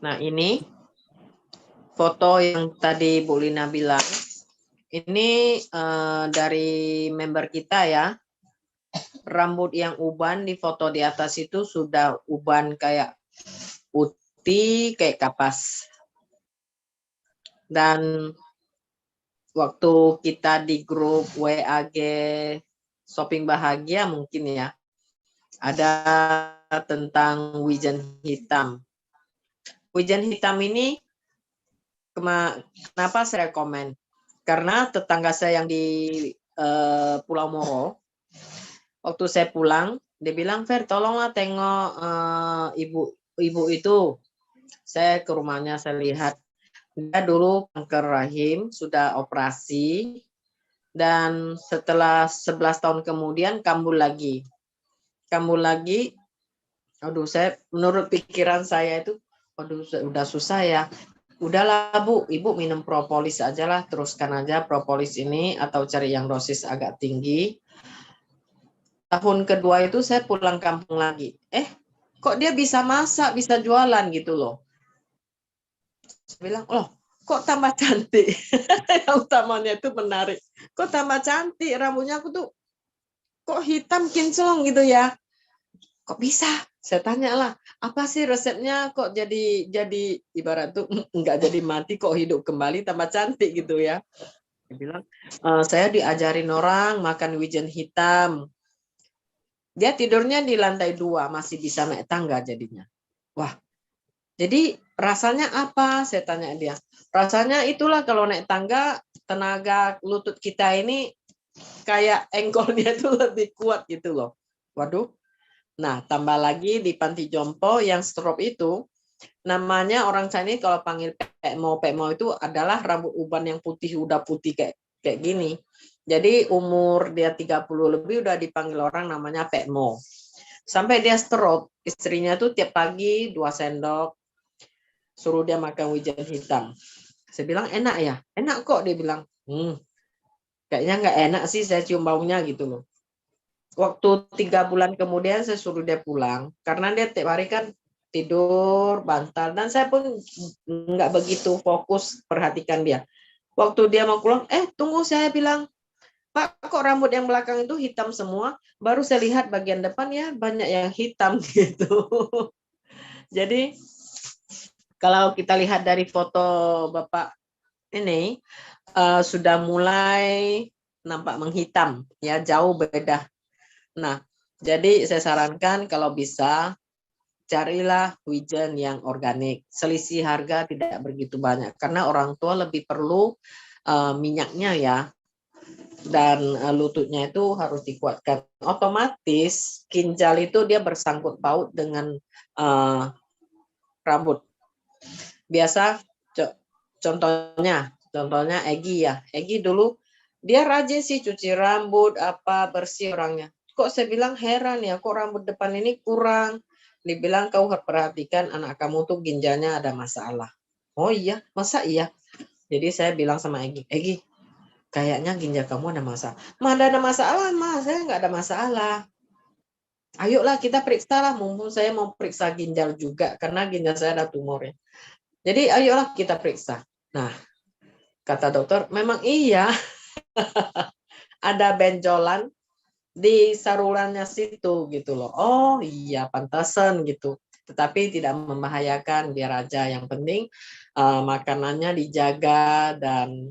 Nah, ini foto yang tadi Bu Lina bilang. Ini dari member kita ya. Rambut yang uban di foto di atas itu sudah uban kayak putih, kayak kapas. Dan waktu kita di grup WAG Shopping Bahagia mungkin ya, ada tentang wijen hitam. Wijen hitam ini kenapa saya komen? Karena tetangga saya yang di Pulau Moro, waktu saya pulang, dia bilang, Fer, tolonglah tengok ibu itu. Saya ke rumahnya, saya lihat. Dia dulu kanker rahim, sudah operasi, dan setelah 11 tahun kemudian kambuh lagi. Kambuh lagi, aduh, menurut pikiran saya itu, aduh, udah susah ya. Udahlah Bu, Ibu minum propolis aja lah, teruskan aja propolis ini atau cari yang dosis agak tinggi. Tahun kedua itu saya pulang kampung lagi. Kok dia bisa masak, bisa jualan gitu loh. Saya bilang, loh, kok tambah cantik? Yang utamanya itu menarik. Kok tambah cantik? Rambutnya aku tuh kok hitam kinclong gitu ya. Kok bisa? Saya tanya lah, apa sih resepnya kok jadi ibarat tuh nggak jadi mati kok hidup kembali tambah cantik gitu ya. Dia bilang, saya diajarin orang makan wijen hitam. Dia tidurnya di lantai 2, masih bisa naik tangga jadinya. Wah, jadi rasanya apa? Saya tanya dia. Rasanya itulah kalau naik tangga, tenaga lutut kita ini kayak engkolnya itu lebih kuat gitu loh. Waduh. Nah, tambah lagi di panti jompo yang stroke itu, namanya orang Chinese kalau panggil pekmo itu adalah rambut uban yang putih, udah putih kayak gini. Jadi umur dia 30 lebih udah dipanggil orang namanya pekmo. Sampai dia stroke, istrinya tuh tiap pagi 2 sendok, suruh dia makan wijen hitam. Saya bilang, enak ya? Enak kok, dia bilang. Kayaknya nggak enak sih, saya cium baunya gitu loh. Waktu 3 bulan kemudian saya suruh dia pulang, karena dia tiap hari kan tidur, bantal, dan saya pun nggak begitu fokus perhatikan dia. Waktu dia mau pulang, tunggu, saya bilang, Pak, kok rambut yang belakang itu hitam semua? Baru saya lihat bagian depan ya banyak yang hitam gitu. Jadi kalau kita lihat dari foto Bapak ini sudah mulai nampak menghitam, ya jauh beda. Nah, jadi saya sarankan kalau bisa carilah wijen yang organik. Selisih harga tidak begitu banyak karena orang tua lebih perlu minyaknya ya. Dan lututnya itu harus dikuatkan. Otomatis ginjal itu dia bersangkut paut dengan rambut. Biasa contohnya Egi ya. Egi dulu dia rajin sih cuci rambut, apa bersih orangnya. Kok saya bilang heran ya, kok rambut depan ini kurang. Dibilang kau harus perhatikan anak kamu tuh ginjalnya ada masalah. Oh iya, masa iya? Jadi saya bilang sama Egi, kayaknya ginjal kamu ada masalah. Ada masalah, saya nggak ada masalah. Ayolah kita periksa lah, mumpung saya mau periksa ginjal juga, karena ginjal saya ada tumor ya. Jadi ayolah kita periksa. Nah, kata dokter, memang iya ada benjolan di salurannya situ gitu loh. Oh iya, pantasan gitu. Tetapi tidak membahayakan, biar aja. Yang penting makanannya dijaga, dan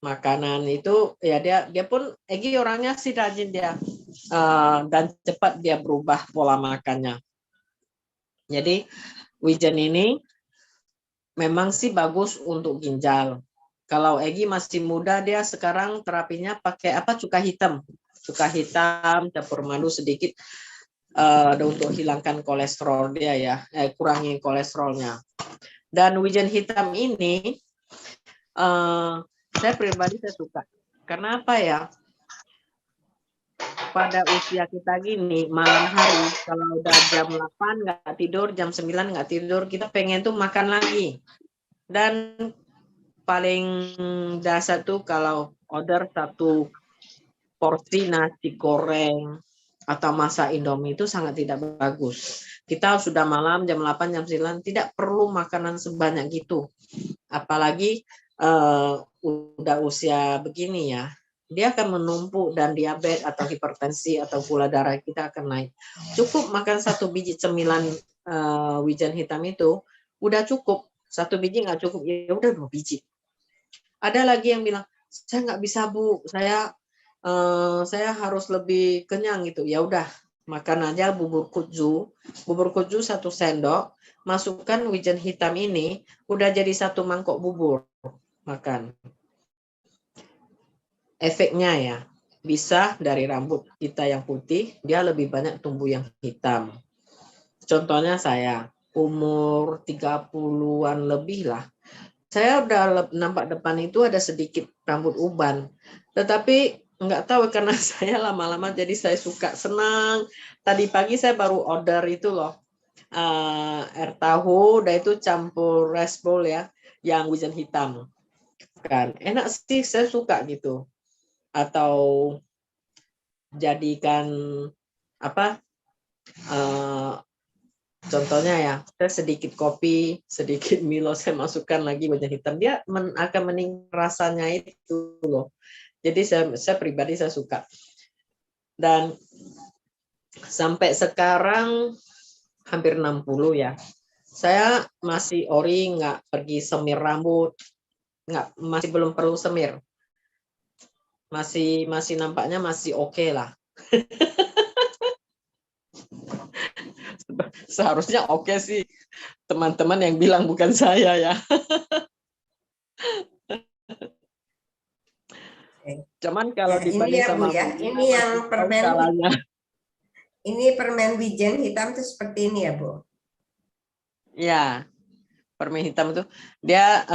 makanan itu ya dia pun Egi orangnya sih rajin dia dan cepat dia berubah pola makannya. Jadi wijen ini memang sih bagus untuk ginjal. Kalau Egi masih muda, dia sekarang terapinya pakai cuka hitam campur madu sedikit untuk hilangkan kolesterol dia ya, kurangi kolesterolnya. Dan wijen hitam ini saya pribadi saya suka. Karena apa ya? Pada usia kita gini, malam hari kalau udah jam 8 nggak tidur, jam 9 nggak tidur, kita pengen tuh makan lagi. Dan paling dasar tuh kalau order 1 porsi nasi goreng atau masak Indomie itu sangat tidak bagus. Kita sudah malam jam 8, jam 9, tidak perlu makanan sebanyak gitu. Apalagi udah usia begini ya, dia akan menumpuk dan diabetes atau hipertensi atau gula darah kita akan naik. Cukup makan 1 biji cemilan wijen hitam itu udah cukup. 1 biji nggak cukup, ya udah 2 biji. Ada lagi yang bilang, saya nggak bisa Bu, saya harus lebih kenyang gitu. Ya udah, makan aja bubur kutju 1 sendok, masukkan wijen hitam ini, udah jadi 1 mangkok bubur makan. Efeknya ya, bisa dari rambut kita yang putih, dia lebih banyak tumbuh yang hitam. Contohnya saya, umur 30-an lebih lah. Saya udah nampak depan itu ada sedikit rambut uban. Tetapi nggak tahu karena saya lama-lama jadi saya suka, senang. Tadi pagi saya baru order itu loh, air tahu, dan itu campur rice bowl ya, yang wijen hitam. Kan enak sih, saya suka gitu. Atau jadikan apa? Contohnya ya, saya sedikit kopi, sedikit Milo, saya masukkan lagi wijen hitam, dia akan meningkat rasanya itu loh. Jadi saya pribadi saya suka. Dan sampai sekarang hampir 60 ya. Saya masih ori, nggak pergi semir rambut, masih belum perlu semir. Masih nampaknya masih oke lah. Seharusnya oke sih, teman-teman yang bilang, bukan saya ya. Cuman kalau Ya, ini dibanding ya Bu sama ya, ini yang permen, ini permen wijen hitam itu seperti ini ya Bu? Ya, permen hitam itu dia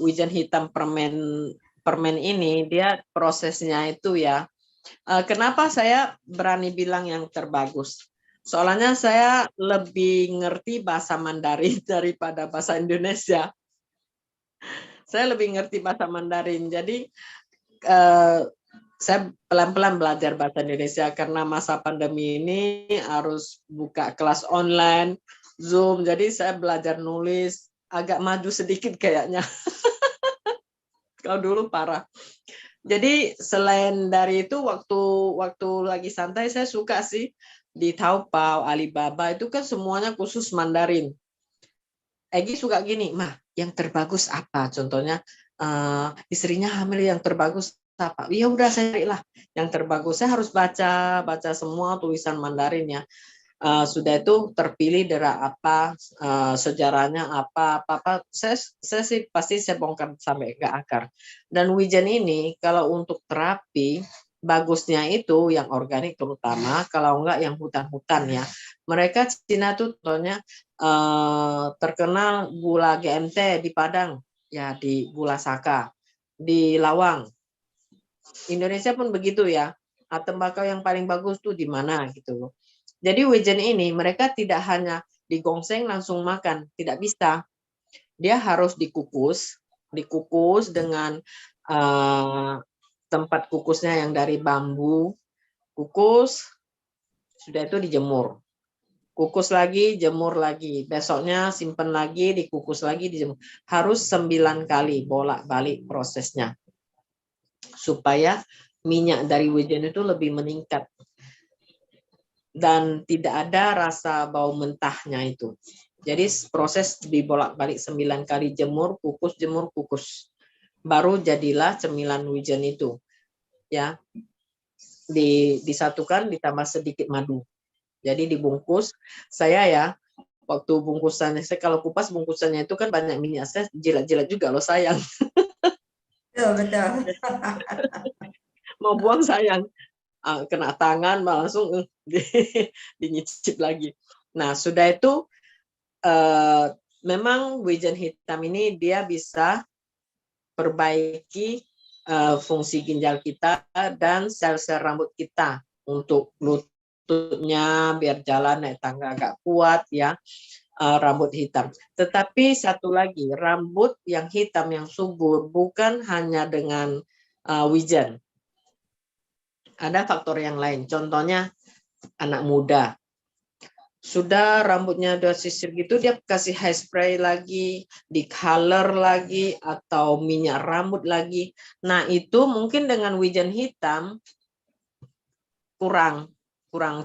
wijen hitam permen ini dia prosesnya itu ya. Kenapa saya berani bilang yang terbagus? Soalnya saya lebih ngerti bahasa Mandarin daripada bahasa Indonesia. Saya lebih ngerti bahasa Mandarin, jadi saya pelan-pelan belajar bahasa Indonesia karena masa pandemi ini harus buka kelas online, Zoom, jadi saya belajar nulis agak maju sedikit kayaknya. Kalau dulu parah. Jadi selain dari itu, waktu lagi santai saya suka sih di Taobao, Alibaba itu kan semuanya khusus Mandarin. Egi suka gini, mah yang terbagus apa? Contohnya istrinya hamil, yang terbagus apa? Ya udah saya carilah yang terbagus. Saya harus baca semua tulisan Mandarin ya. Sudah itu terpilih dari apa, sejarahnya apa. Saya sih pasti saya bongkar sampai ke akar. Dan wijen ini kalau untuk terapi bagusnya itu yang organik terutama, kalau enggak yang hutan-hutan ya. Mereka Cina tuh contohnya terkenal gula GMT di Padang, ya di Gula Saka, di Lawang. Indonesia pun begitu ya. Tembakau yang paling bagus tuh di mana gitu loh. Jadi wijen ini mereka tidak hanya digongseng langsung makan, tidak bisa. Dia harus dikukus dengan tempat kukusnya yang dari bambu, kukus, sudah itu dijemur. Kukus lagi, jemur lagi. Besoknya simpen lagi, dikukus lagi, dijemur. Harus 9 kali bolak-balik prosesnya. Supaya minyak dari wijen itu lebih meningkat. Dan tidak ada rasa bau mentahnya itu. Jadi proses dibolak-balik 9 kali, jemur, kukus. Baru jadilah cemilan wijen itu. Ya. Disatukan ditambah sedikit madu. Jadi dibungkus. Saya ya, waktu bungkusannya, saya kalau kupas bungkusannya itu kan banyak minyak, saya jilat-jilat juga loh, sayang. Betul. Mau buang sayang. Kena tangan langsung dinyicip lagi. Nah, sudah itu memang wijen hitam ini dia bisa perbaiki fungsi ginjal kita dan sel-sel rambut kita untuk lututnya biar jalan naik tangga agak kuat ya, rambut hitam. Tetapi satu lagi, rambut yang hitam yang subur bukan hanya dengan wijen. Ada faktor yang lain. Contohnya anak muda. Sudah rambutnya udah sisir gitu, dia kasih hairspray lagi, di color lagi, atau minyak rambut lagi. Nah, itu mungkin dengan wijen hitam kurang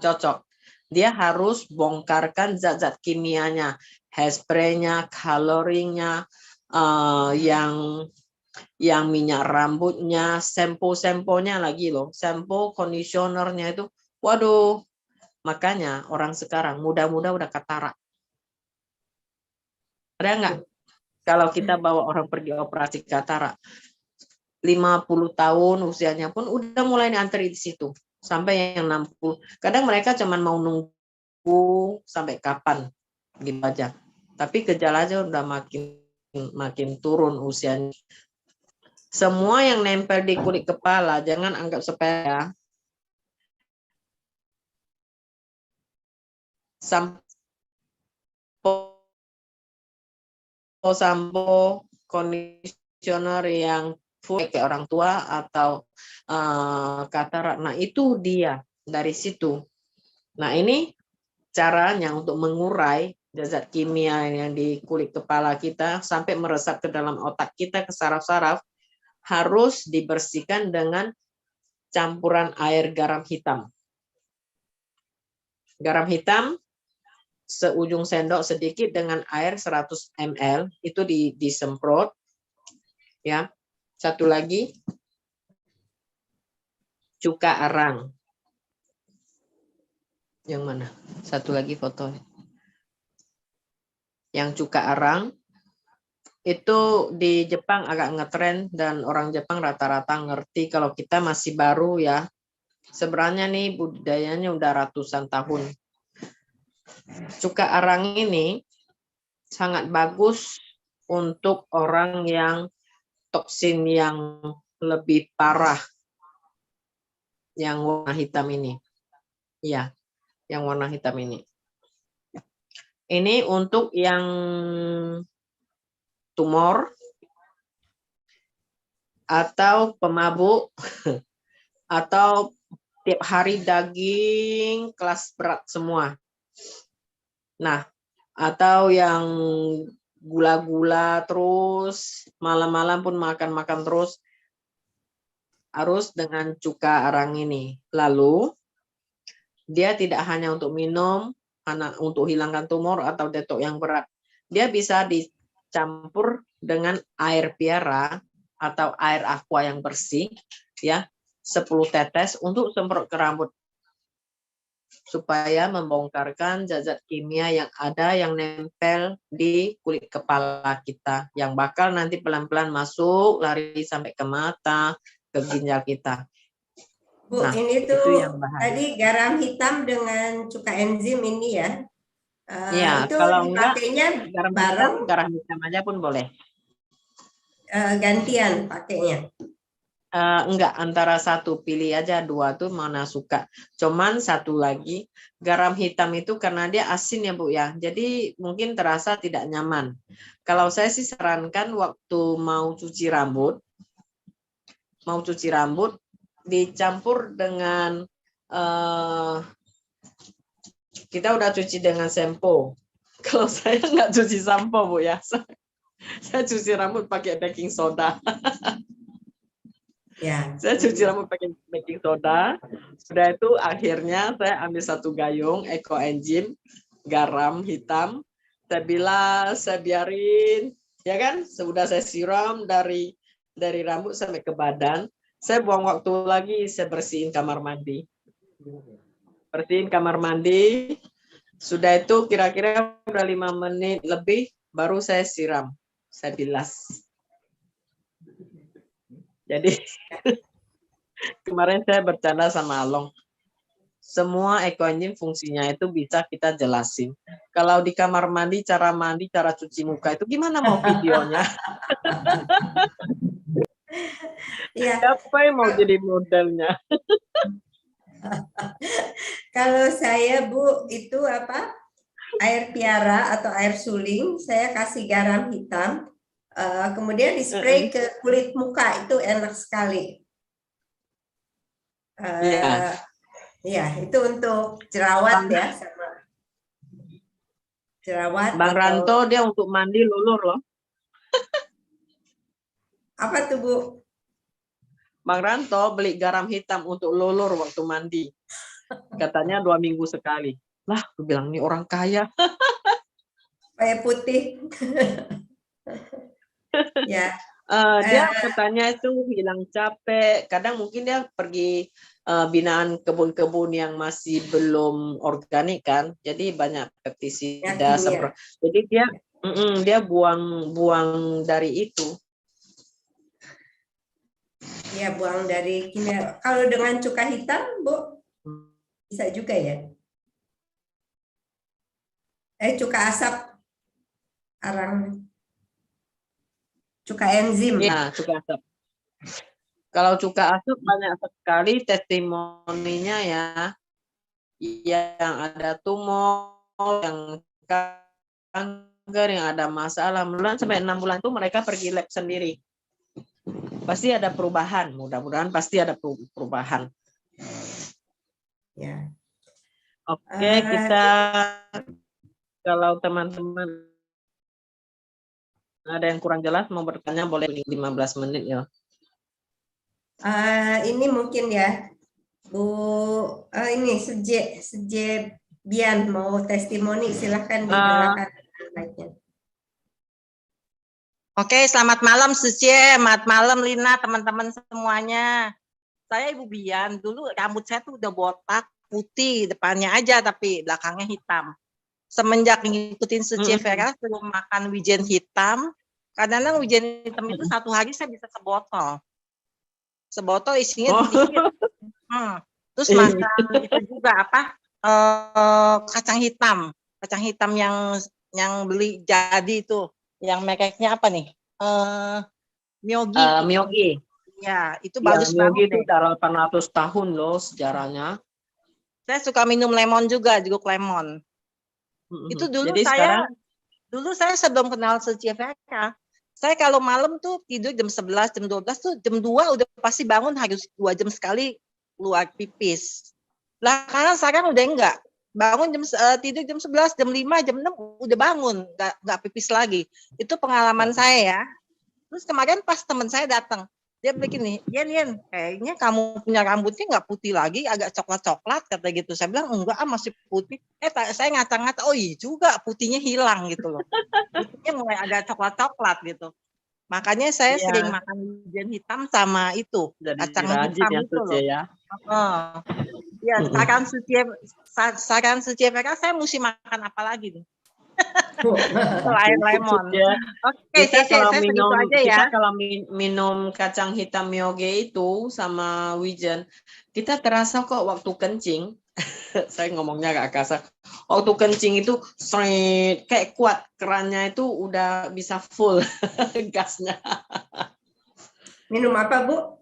cocok. Dia harus bongkarkan zat-zat kimianya, hairspray-nya, coloring-nya, yang minyak rambutnya, sampo-samponya lagi loh, sampo, conditioner-nya itu, waduh. Makanya orang sekarang muda-muda udah katarak. Ada nggak? Kalau kita bawa orang pergi operasi katarak, 50 tahun usianya pun udah mulai antri di situ. Sampai yang 60. Kadang mereka cuma mau nunggu sampai kapan. Gitu aja. Tapi gejalanya udah makin turun usianya. Semua yang nempel di kulit kepala, jangan anggap sepele. Sampo, conditioner yang full kayak orang tua atau katarak. Nah, itu dia dari situ. Nah, ini caranya untuk mengurai zat kimia yang di kulit kepala kita sampai meresap ke dalam otak kita, ke saraf-saraf, harus dibersihkan dengan campuran air garam hitam. Garam hitam seujung sendok sedikit dengan air 100 ml itu disemprot, ya. Satu lagi cuka arang. Yang mana? Satu lagi foto. Yang cuka arang itu di Jepang agak ngetren dan orang Jepang rata-rata ngerti. Kalau kita masih baru ya. Sebenarnya nih budidayanya udah ratusan tahun. Cuka arang ini sangat bagus untuk orang yang toksin yang lebih parah, yang warna hitam ini. Ya, yang warna hitam ini. Ini untuk yang tumor atau pemabuk atau tiap hari daging kelas berat semua. Nah, atau yang gula-gula terus, malam-malam pun makan-makan terus, harus dengan cuka arang ini. Lalu, dia tidak hanya untuk minum, untuk hilangkan tumor atau detok yang berat. Dia bisa dicampur dengan air piara atau air aqua yang bersih, ya, 10 tetes untuk semprot ke rambut. Supaya membongkarkan zat-zat kimia yang ada yang nempel di kulit kepala kita, yang bakal nanti pelan-pelan masuk, lari sampai ke mata, ke ginjal kita. Bu, Nah, ini itu tuh yang bahaya. tadi garam hitam dengan cuka enzim ini ya. Iya, Itu kalau dipakainya bareng, garam hitam aja pun boleh. gantian pakainya. Enggak, antara satu, pilih aja dua tuh mana suka. Cuman satu lagi, garam hitam itu karena dia asin ya Bu ya, jadi mungkin terasa tidak nyaman. Kalau saya sih sarankan waktu mau cuci rambut dicampur dengan kita udah cuci dengan sampo. Kalau saya nggak cuci sampo Bu ya, saya cuci rambut pakai baking soda. Ya. Saya cuci rambut pakai baking soda. Sudah itu akhirnya saya ambil satu gayung eco enzim, garam hitam, saya bilas, saya biarin, ya kan? Sudah saya siram dari rambut sampai ke badan. Saya buang waktu lagi, saya bersihin kamar mandi. Bersihin kamar mandi. Sudah itu kira-kira udah 5 menit lebih baru saya siram, saya bilas. Jadi kemarin saya bercanda sama Along. Semua ekoenzim fungsinya itu bisa kita jelasin. Kalau di kamar mandi, cara cuci muka itu gimana mau videonya? Ya. Siapa yang mau jadi modelnya? Kalau saya Bu, itu apa? Air piara atau air suling, saya kasih garam hitam, kemudian di-spray ke kulit muka, itu enak sekali. Ya. Ya, itu untuk jerawat ya, sama jerawat Bang atau Ranto dia untuk mandi lulur loh. apa tuh Bu? Bang Ranto beli garam hitam untuk lulur waktu mandi. Katanya 2 minggu sekali. Lah, aku bilang ini orang kaya. Supaya putih. Ya. Dia katanya itu hilang capek. Kadang mungkin dia pergi binaan kebun-kebun yang masih belum organik kan. Jadi banyak pestisida. Jadi dia buang dari itu. Ya, buang dari kimia. Kalau dengan cuka hitam, Bu, bisa juga ya? Cuka asap, arang, cuka enzim. Ya, cuka asap. Kalau cuka asap banyak sekali testimoninya ya. Yang ada tumor, yang kanker, yang ada masalah. Sampai 6 bulan itu mereka pergi lab sendiri. Pasti ada perubahan, mudah-mudahan pasti ada perubahan. Ya. Oke, kita kalau teman-teman ada yang kurang jelas mau bertanya boleh 15 menit ya. Ini mungkin ya, Bu, ini Seje Bian mau testimoni, silahkan dinyalakan mic-nya. Oke, selamat malam Sucie, selamat malam Lina, teman-teman semuanya. Saya Ibu Bian, dulu rambut saya tuh udah botak, putih, depannya aja tapi belakangnya hitam. Semenjak ngikutin Sucie Vera, sebelum makan wijen hitam, kadang-kadang wijen hitam itu 1 hari saya bisa sebotol. Sebotol isinya dikit. Terus makan itu juga apa? Kacang hitam yang beli jadi itu. Yang mereknya apa nih? Myogi. Myogi. Ya, itu Ya, bagus Myogi banget. Itu udah 800 tahun loh sejarahnya. Saya suka minum lemon juga, jeruk lemon. Itu dulu jadi saya sebelum kenal Sucie Vera, saya kalau malam tuh tidur jam 11, jam 12 tuh jam 2 udah pasti bangun harus 2 jam sekali keluar pipis. Lah karena sekarang udah enggak. Bangun tidur jam 11, jam 5, jam 6 udah bangun, enggak pipis lagi. Itu pengalaman saya ya. Terus kemarin pas teman saya datang, dia begini, Yen, kayaknya kamu punya rambutnya nggak putih lagi, agak coklat-coklat kata gitu. Saya bilang enggak, masih putih. Saya ngata-ngata, oh iya juga putihnya hilang gitu loh. Putihnya mulai agak coklat-coklat gitu. Makanya saya sering makan wijen hitam sama itu, kacang hitam ya, itu loh. Ya. Ya, saran Sucie Vera, saya mesti makan apa lagi nih? Selain lemon. Oke, saya segitu aja ya. Kita kalau minum kacang hitam myoge itu sama wijen, kita terasa kok waktu kencing. Saya ngomongnya agak kasar. Waktu kencing itu kayak kuat, kerannya itu udah bisa full gasnya. Minum apa, Bu?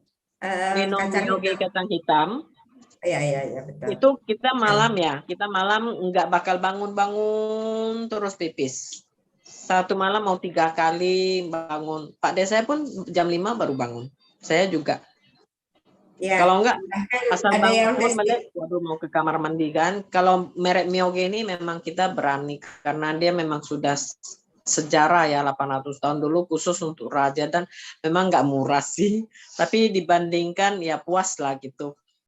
Minum myoge kacang hitam. Iya, betul. Itu kita malam nggak bakal bangun-bangun terus pipis. 1 malam mau 3 kali bangun. Pak De saya pun jam 5 baru bangun. Saya juga. Ya, kalau enggak asal bangun waduh mau ke kamar mandi kan. Kalau merek Myoge ini memang kita berani karena dia memang sudah sejarah ya 800 tahun dulu khusus untuk raja dan memang nggak murah sih. Tapi dibandingkan ya puas lah gitu.